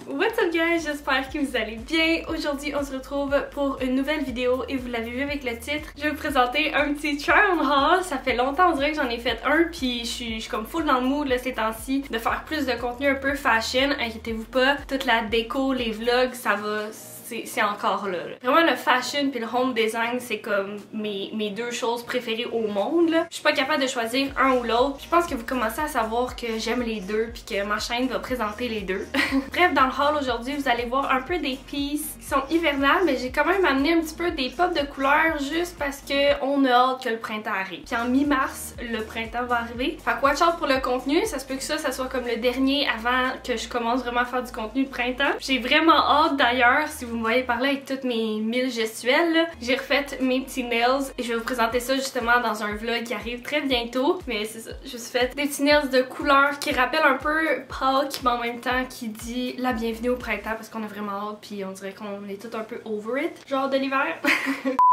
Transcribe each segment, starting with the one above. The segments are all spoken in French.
What's up guys, j'espère que vous allez bien. Aujourd'hui on se retrouve pour une nouvelle vidéo et vous l'avez vu avec le titre. Je vais vous présenter un petit try on haul. Ça fait longtemps on dirait que j'en ai fait un puis je suis comme full dans le mood là, ces temps-ci de faire plus de contenu un peu fashion. Inquiétez-vous pas, toute la déco, les vlogs, ça va... c'est encore là. Vraiment le fashion puis le home design c'est comme mes deux choses préférées au monde là. Je suis pas capable de choisir un ou l'autre. Je pense que vous commencez à savoir que j'aime les deux puis que ma chaîne va présenter les deux. Bref, dans le haul aujourd'hui vous allez voir un peu des pieces qui sont hivernales, mais j'ai quand même amené un petit peu des pops de couleurs juste parce que on a hâte que le printemps arrive. Puis en mi-mars le printemps va arriver. Fait que watch out pour le contenu, ça se peut que ça soit comme le dernier avant que je commence vraiment à faire du contenu de printemps. J'ai vraiment hâte d'ailleurs, si vous me voyez parler avec toutes mes 1000 gestuelles, j'ai refait mes petits nails et je vais vous présenter ça justement dans un vlog qui arrive très bientôt. Mais c'est ça, je me suis fait des petits nails de couleur qui rappellent un peu Pâques mais en même temps qui dit la bienvenue au printemps parce qu'on a vraiment hâte puis on dirait qu'on est tout un peu over it, genre de l'hiver.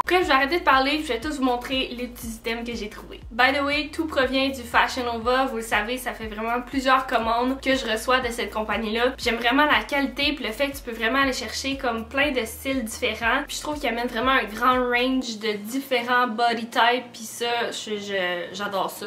Bref, je vais arrêter de parler, je vais tous vous montrer les petits items que j'ai trouvés. By the way, tout provient du Fashion Nova, vous le savez, ça fait vraiment plusieurs commandes que je reçois de cette compagnie-là. J'aime vraiment la qualité puis le fait que tu peux vraiment aller chercher comme plein de styles différents. Puis je trouve qu'ils amènent vraiment un grand range de différents body types puis ça, j'adore ça.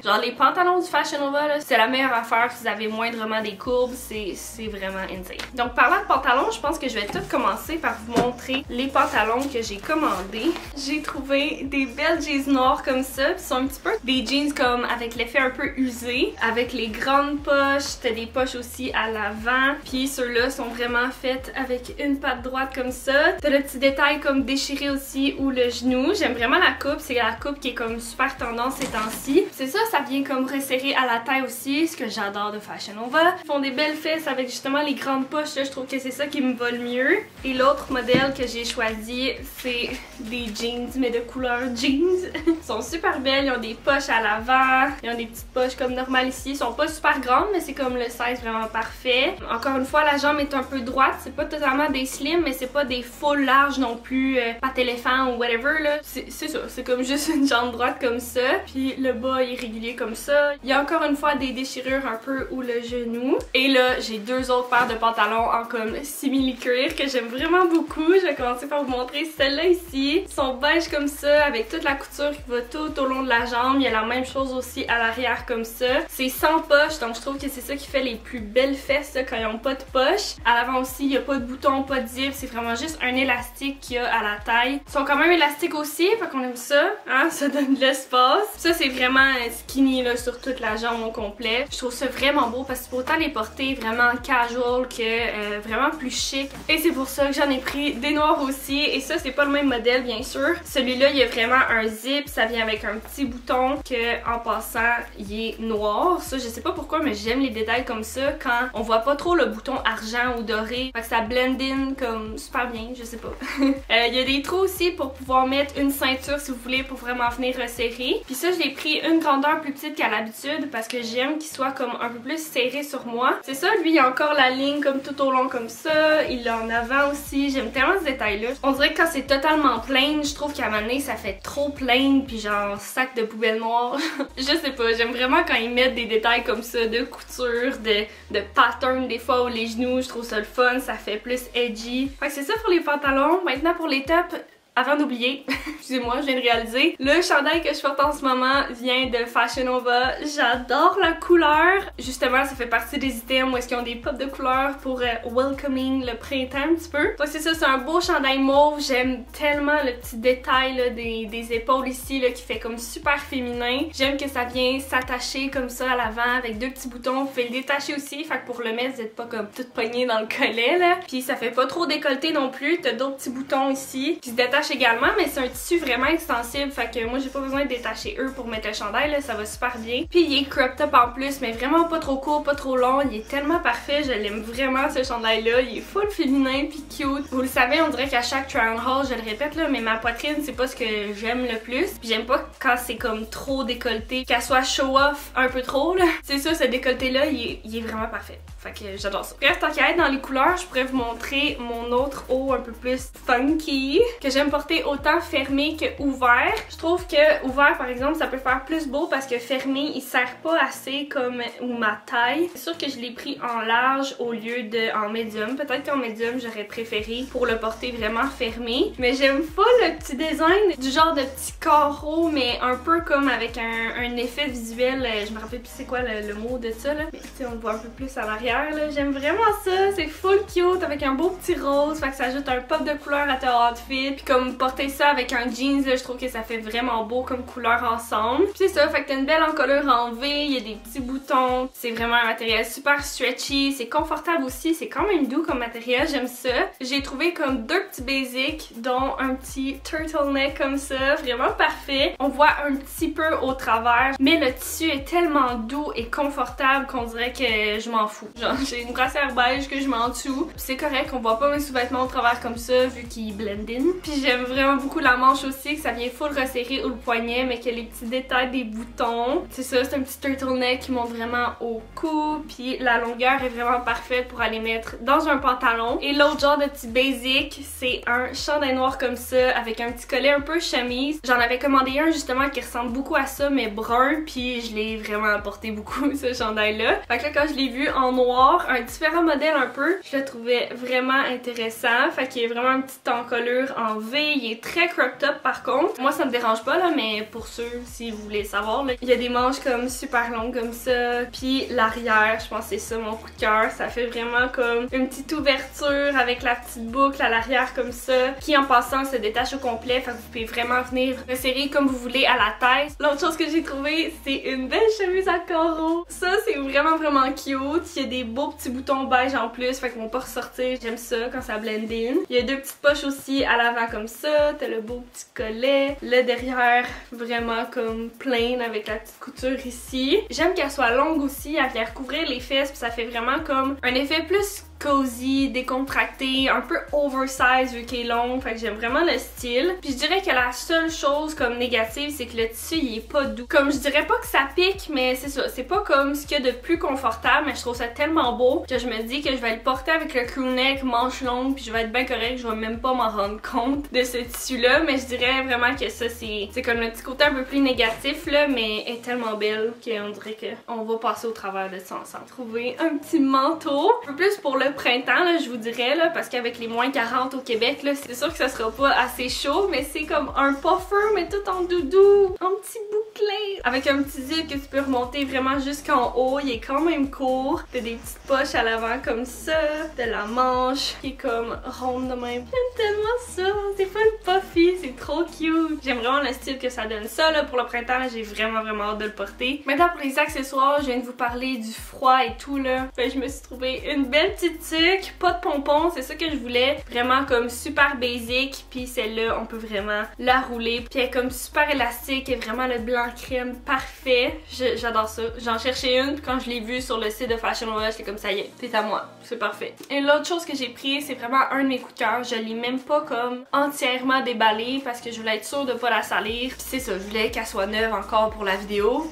Genre les pantalons du Fashion Nova, là, c'est la meilleure affaire si vous avez moindrement des courbes, c'est vraiment insane. Donc parlant de pantalons, je pense que je vais tout commencer par vous montrer les pantalons que j'ai commandés. J'ai trouvé des belles jeans noires comme ça, qui sont un petit peu des jeans comme avec l'effet un peu usé, avec les grandes poches, t'as des poches aussi à l'avant, puis ceux-là sont vraiment faits avec une patte droite comme ça. T'as le petit détail comme déchiré aussi ou le genou. J'aime vraiment la coupe, c'est la coupe qui est comme super tendance ces temps-ci. C'est ça, ça vient comme resserrer à la taille aussi, ce que j'adore de Fashion Nova. Ils font des belles fesses avec justement les grandes poches, là, je trouve que c'est ça qui me va le mieux. Et l'autre modèle que j'ai choisi, c'est des jeans, mais de couleur jeans. Ils sont super belles, ils ont des poches à l'avant, ils ont des petites poches comme normales ici. Ils sont pas super grandes, mais c'est comme le size vraiment parfait. Encore une fois, la jambe est un peu droite, c'est pas totalement des slim, mais c'est pas des full larges non plus, patte éléphant ou whatever là. C'est ça, c'est comme juste une jambe droite comme ça. Puis le bas est régulier comme ça. Il y a encore une fois des déchirures un peu ou le genou. Et là, j'ai deux autres paires de pantalons en comme simili-cuir que j'aime vraiment beaucoup. Je vais commencer par vous montrer celle-là ici. Ils sont beige comme ça, avec toute la couture qui va tout au long de la jambe. Il y a la même chose aussi à l'arrière comme ça. C'est sans poche, donc je trouve que c'est ça qui fait les plus belles fesses là, quand ils n'ont pas de poche. À l'avant aussi, il n'y a pas de bouton, pas de zip. C'est vraiment juste un élastique qu'il y a à la taille. Ils sont quand même élastiques aussi, fait qu'on aime ça. Hein? Ça donne de l'espace. Ça, c'est vraiment skinny là, sur toute la jambe au complet. Je trouve ça vraiment beau parce que tu peux autant les porter vraiment casual que vraiment plus chic. Et c'est pour ça que j'en ai pris des noirs aussi. Et ça, c'est pas le même modèle, bien sûr. Celui-là, il y a vraiment un zip. Ça vient avec un petit bouton que, en passant, il est noir. Ça, je sais pas pourquoi, mais j'aime les détails comme ça quand on voit pas trop le bouton argent ou doré. Fait que ça blend in comme super bien, je sais pas. Il y a des trous aussi pour pouvoir mettre une ceinture si vous voulez pour vraiment venir resserrer. Puis ça, je l'ai pris une grandeur plus petite qu'à l'habitude parce que j'aime qu'il soit comme un peu plus serré sur moi. C'est ça, lui, il a encore la ligne comme tout au long comme ça. Il l'a en avant aussi. J'aime tellement ce détail-là. On dirait que quand c'est totalement plain, je trouve qu'à un moment donné, ça fait trop plain puis genre sac de poubelle noire. Je sais pas, j'aime vraiment quand ils mettent des détails comme ça de couture, de pattern des fois ou les genoux. Je trouve ça le fun, ça fait plus edgy. Fait que c'est ça pour les pantalons. Maintenant pour les tops. Avant d'oublier, excusez-moi, je viens de réaliser, le chandail que je porte en ce moment vient de Fashion Nova. J'adore la couleur. Justement, ça fait partie des items où est-ce qu'ils ont des pops de couleurs pour welcoming le printemps un petit peu. Donc c'est ça, c'est un beau chandail mauve. J'aime tellement le petit détail là, des épaules ici là, qui fait comme super féminin. J'aime que ça vient s'attacher comme ça à l'avant avec deux petits boutons. Vous pouvez le détacher aussi, fait que pour le mettre, vous n'êtes pas comme toute poignée dans le collet là. Puis ça fait pas trop décolleté non plus. T'as d'autres petits boutons ici qui se détachent également, mais c'est un tissu vraiment extensible, fait que moi j'ai pas besoin de détacher eux pour mettre le chandail, là, ça va super bien. Puis il est crop top en plus, mais vraiment pas trop court, pas trop long, il est tellement parfait, je l'aime vraiment ce chandail là, il est full féminin puis cute. Vous le savez, on dirait qu'à chaque try on haul, je le répète là, mais ma poitrine c'est pas ce que j'aime le plus, puis j'aime pas quand c'est comme trop décolleté, qu'elle soit show off un peu trop là. C'est ça, ce décolleté là, il est vraiment parfait. Fait que j'adore ça. Bref, tant qu'à être dans les couleurs, je pourrais vous montrer mon autre haut un peu plus funky, que j'aime pas porter autant fermé que ouvert. Je trouve que ouvert par exemple ça peut faire plus beau parce que fermé il sert pas assez comme ma taille. C'est sûr que je l'ai pris en large au lieu de en médium. Peut-être qu'en médium j'aurais préféré pour le porter vraiment fermé. Mais j'aime pas le petit design du genre de petit carreau mais un peu comme avec un effet visuel. Je me rappelle plus c'est quoi le mot de ça là. Mais tu sais on le voit un peu plus à l'arrière là. J'aime vraiment ça. C'est full cute avec un beau petit rose. Fait que ça ajoute un pop de couleur à ton outfit. Puis comme porter ça avec un jeans là, je trouve que ça fait vraiment beau comme couleur ensemble. Puis c'est ça, fait que t'as une belle encolure en V, il y a des petits boutons. C'est vraiment un matériel super stretchy, c'est confortable aussi, c'est quand même doux comme matériel, j'aime ça. J'ai trouvé comme deux petits basics, dont un petit turtleneck comme ça, vraiment parfait. On voit un petit peu au travers, mais le tissu est tellement doux et confortable qu'on dirait que je m'en fous. Genre j'ai une brassière beige que je mets en dessous. C'est correct, on voit pas mes sous-vêtements au travers comme ça vu qu'ils blend in. Puis j'aime vraiment beaucoup la manche aussi, que ça vient full resserré ou le poignet, mais que les petits détails des boutons. C'est ça, c'est un petit turtleneck qui monte vraiment au cou, puis la longueur est vraiment parfaite pour aller mettre dans un pantalon. Et l'autre genre de petit basic, c'est un chandail noir comme ça, avec un petit collet un peu chemise. J'en avais commandé un justement qui ressemble beaucoup à ça, mais brun, puis je l'ai vraiment apporté beaucoup ce chandail-là. Fait que là, quand je l'ai vu en noir, un différent modèle un peu, je le trouvais vraiment intéressant. Fait qu'il y a vraiment une petite encolure en V, il est très crop top par contre. Moi ça me dérange pas là, mais pour ceux si vous voulez savoir là, il y a des manches comme super longues comme ça, puis l'arrière, je pense que c'est ça mon coup de cœur, ça fait vraiment comme une petite ouverture avec la petite boucle à l'arrière comme ça, qui en passant se détache au complet, fait que vous pouvez vraiment venir resserrer comme vous voulez à la tête. L'autre chose que j'ai trouvé, c'est une belle chemise à carreaux. Ça c'est vraiment cute, il y a des beaux petits boutons beige en plus, fait qu'ils vont pas ressortir, j'aime ça quand ça blend in. Il y a deux petites poches aussi à l'avant comme ça, t'as le beau petit collet, le derrière vraiment comme plain avec la petite couture ici. J'aime qu'elle soit longue aussi, elle vient recouvrir les fesses puis ça fait vraiment comme un effet plus cozy, décontracté, un peu oversize vu qu'elle est longue, fait que j'aime vraiment le style. Puis je dirais que la seule chose comme négative, c'est que le tissu il est pas doux. Comme je dirais pas que ça pique, mais c'est ça, c'est pas comme ce qu'il y a de plus confortable, mais je trouve ça tellement beau que je me dis que je vais le porter avec le crewneck, manche longue, puis je vais être bien correct, je vais même pas m'en rendre compte de ce tissu là, mais je dirais vraiment que ça c'est comme le petit côté un peu plus négatif là, mais elle est tellement belle qu'on dirait qu'on va passer au travers de ça ensemble. Trouver un petit manteau, un peu plus pour le printemps là, je vous dirais là, parce qu'avec les moins 40 au Québec là, c'est sûr que ça sera pas assez chaud, mais c'est comme un puffer mais tout en doudou, un petit bouclé avec un petit zip que tu peux remonter vraiment jusqu'en haut, il est quand même court, t'as des petites poches à l'avant comme ça, de la manche qui est comme ronde de même. J'aime tellement ça, c'est pas le puffy, c'est trop cute. J'aime vraiment le style que ça donne. Ça là pour le printemps, j'ai vraiment hâte de le porter. Maintenant pour les accessoires, je viens de vous parler du froid et tout là. Fait, je me suis trouvé une belle petite tuque, pas de pompons, c'est ça que je voulais. Vraiment comme super basic, puis celle-là on peut vraiment la rouler. Puis elle est comme super élastique et vraiment le blanc crème parfait. J'adore ça. J'en cherchais une, puis quand je l'ai vue sur le site de Fashion Nova, j'étais comme ça y est, c'est à moi, c'est parfait. Et l'autre chose que j'ai pris, c'est vraiment un de mes coups de cœur. Je l'ai même pas comme entièrement déballée parce que je voulais être sûre de pas la salir. Puis c'est ça, je voulais qu'elle soit neuve encore pour la vidéo.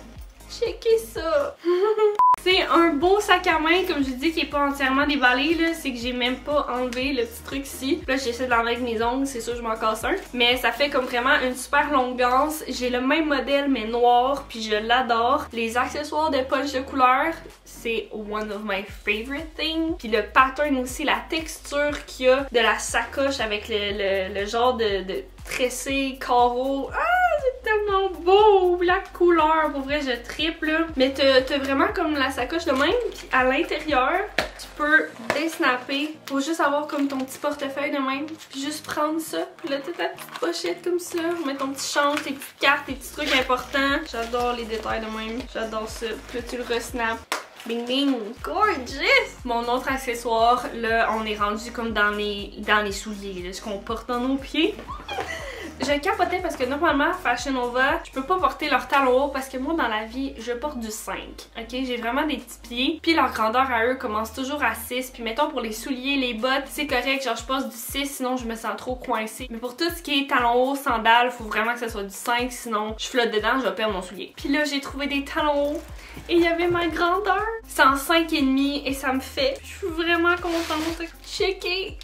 Checkez ça! C'est un beau sac à main, comme je vous dis, qui est pas entièrement déballé, là. C'est que j'ai même pas enlevé le petit truc ici. Là, j'essaie de l'enlever avec mes ongles, c'est sûr je m'en casse un. Mais ça fait comme vraiment une super longue ganse. J'ai le même modèle, mais noir, puis je l'adore. Les accessoires de punch de couleur, c'est one of my favorite things. Puis le pattern aussi, la texture qu'il y a de la sacoche avec le genre de tressé, carreau. Ah, c'est tellement beau! La couleur, pour vrai, je triple. Mais t'as vraiment comme la sacoche de même, puis à l'intérieur, tu peux désnapper. Faut juste avoir comme ton petit portefeuille de même, puis juste prendre ça. Puis là, t'as ta petite pochette comme ça. Mettre ton petit change, tes petites cartes, tes petits trucs importants. J'adore les détails de même. J'adore ça. Puis là, tu le resnaps. Bing bing! Gorgeous! Mon autre accessoire, là, on est rendu comme dans les souliers, là, ce qu'on porte dans nos pieds. Je capotais parce que normalement, Fashion Nova, je peux pas porter leur talon haut parce que moi, dans la vie, je porte du 5. Ok? J'ai vraiment des petits pieds. Puis leur grandeur à eux commence toujours à 6. Puis mettons pour les souliers, les bottes, c'est correct. Genre, je passe du 6, sinon je me sens trop coincée. Mais pour tout ce qui est talons hauts, sandales, faut vraiment que ça soit du 5. Sinon, je flotte dedans, je vais perdre mon soulier. Puis là, j'ai trouvé des talons hauts. Et il y avait ma grandeur. C'est en 5,5 et ça me fait. Je suis vraiment contente. Checker.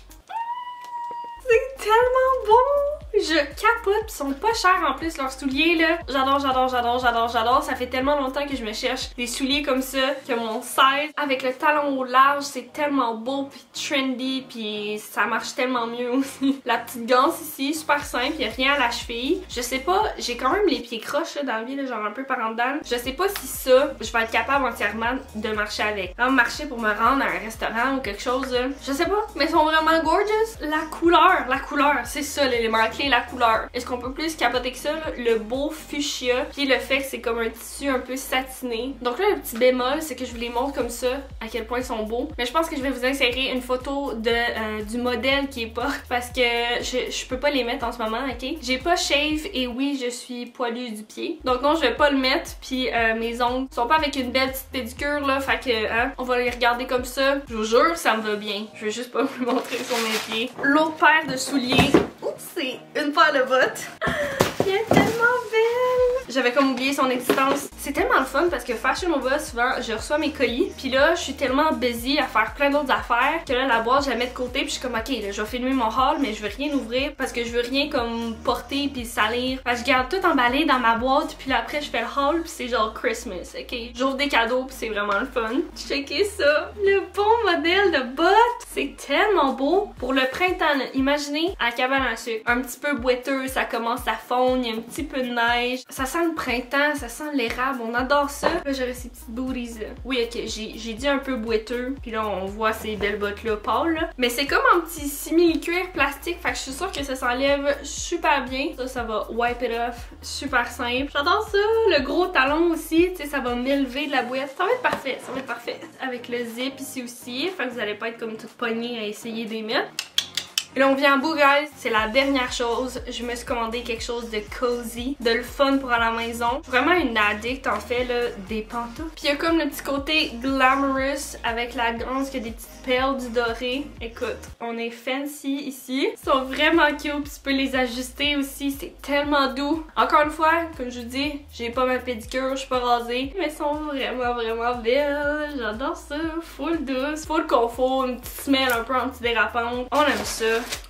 C'est tellement bon! Je capote, pis ils sont pas chers en plus leurs souliers là. J'adore. Ça fait tellement longtemps que je me cherche des souliers comme ça, que mon size, avec le talon au large, c'est tellement beau pis trendy pis ça marche tellement mieux aussi. La petite ganse ici, super simple, y'a rien à la cheville. Je sais pas, j'ai quand même les pieds croches là, dans le vie, là, genre un peu par en dedans. Je sais pas si ça, je vais être capable entièrement de marcher avec. Là, marcher pour me rendre à un restaurant ou quelque chose là. Je sais pas, mais ils sont vraiment gorgeous. La couleur, c'est ça l'élément clé, la couleur. Est-ce qu'on peut plus capoter que ça là? Le beau fuchsia, puis le fait que c'est comme un tissu un peu satiné. Donc là, le petit bémol, c'est que je vous les montre comme ça, à quel point ils sont beaux. Mais je pense que je vais vous insérer une photo de du modèle qui est pas, parce que je peux pas les mettre en ce moment, ok? J'ai pas shave et oui, je suis poilue du pied. Donc non, je vais pas le mettre, puis mes ongles sont pas avec une belle petite pédicure là, fait que hein, on va les regarder comme ça. Je vous jure, ça me va bien. Je vais juste pas vous le montrer sur mes pieds. L'autre paire de souliers, c'est une paire de bottes. Elle est tellement belle! J'avais comme oublié son existence. C'est tellement le fun parce que Fashion Nova, souvent, je reçois mes colis. Puis là, je suis tellement busy à faire plein d'autres affaires que là, la boîte, je la mets de côté. Puis je suis comme, ok, là, je vais filmer mon haul, mais je veux rien ouvrir parce que je veux rien comme porter puis salir. Fait que je garde tout emballé dans ma boîte. Puis là, après, je fais le haul. Puis c'est genre Christmas, ok? J'ouvre des cadeaux. Puis c'est vraiment le fun. Checkez ça! Le bon modèle de bottes! C'est tellement beau pour le printemps. Là. Imaginez à la cabane à sucre. Un petit peu boiteux, ça commence à fondre, il y a un petit peu de neige. Ça sent le printemps, ça sent l'érable, on adore ça. Là, j'aurais ces petites booties là. Oui, ok, j'ai dit un peu boiteux. Puis là, on voit ces belles bottes là pâles là. Mais c'est comme un petit simili-cuir plastique, fait que je suis sûre que ça s'enlève super bien. Ça va wipe it off, super simple. J'adore ça. Le gros talon aussi, tu sais, ça va m'élever de la boîte. Ça va être parfait, ça va être parfait. Avec le zip ici aussi, fait que vous allez pas être comme toute poignée à essayer de les mettre. Et là on vient en bout guys, c'est la dernière chose, je me suis commandé quelque chose de cozy, de le fun pour à la maison. Vraiment une addict en fait là, des pantoufles. Puis il y a comme le petit côté glamorous avec la ganse qui a des petites perles du doré. Écoute, on est fancy ici. Ils sont vraiment cute, puis tu peux les ajuster aussi, c'est tellement doux. Encore une fois, comme je vous dis, j'ai pas ma pédicure, je suis pas rasée, mais elles sont vraiment belles. J'adore ça, full douce, full confort, une petite semelle un peu antidérapante. On aime ça.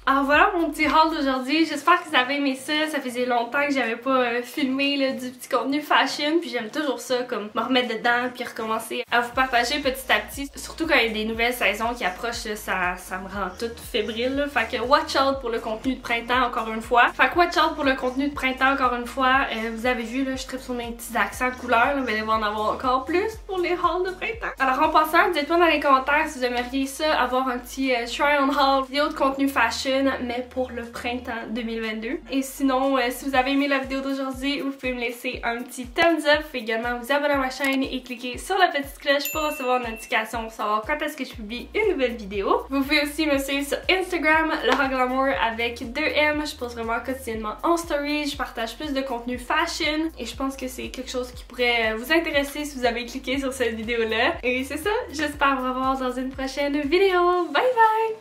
Alors voilà mon petit haul d'aujourd'hui, j'espère que vous avez aimé ça. Ça faisait longtemps que j'avais pas filmé là, du petit contenu fashion, puis j'aime toujours ça, comme me remettre dedans puis recommencer à vous partager petit à petit. Surtout quand il y a des nouvelles saisons qui approchent, là, ça me rend toute fébrile là. Fait que watch out pour le contenu de printemps encore une fois. Fait que watch out pour le contenu de printemps encore une fois. Vous avez vu là, je tripe sur mes petits accents de couleurs, là, mais il va en avoir encore plus pour les hauls de printemps. Alors en passant, dites-moi dans les commentaires si vous aimeriez ça, avoir un petit try on haul, vidéo de contenu fashion, mais pour le printemps 2022. Et sinon, si vous avez aimé la vidéo d'aujourd'hui, vous pouvez me laisser un petit thumbs up, vous pouvez également vous abonner à ma chaîne et cliquer sur la petite cloche pour recevoir une notification pour savoir quand est-ce que je publie une nouvelle vidéo. Vous pouvez aussi me suivre sur Instagram, Laura Glamour avec 2M. Je poste vraiment quotidiennement en story, je partage plus de contenu fashion et je pense que c'est quelque chose qui pourrait vous intéresser si vous avez cliqué sur cette vidéo-là. Et c'est ça, j'espère vous revoir dans une prochaine vidéo. Bye bye!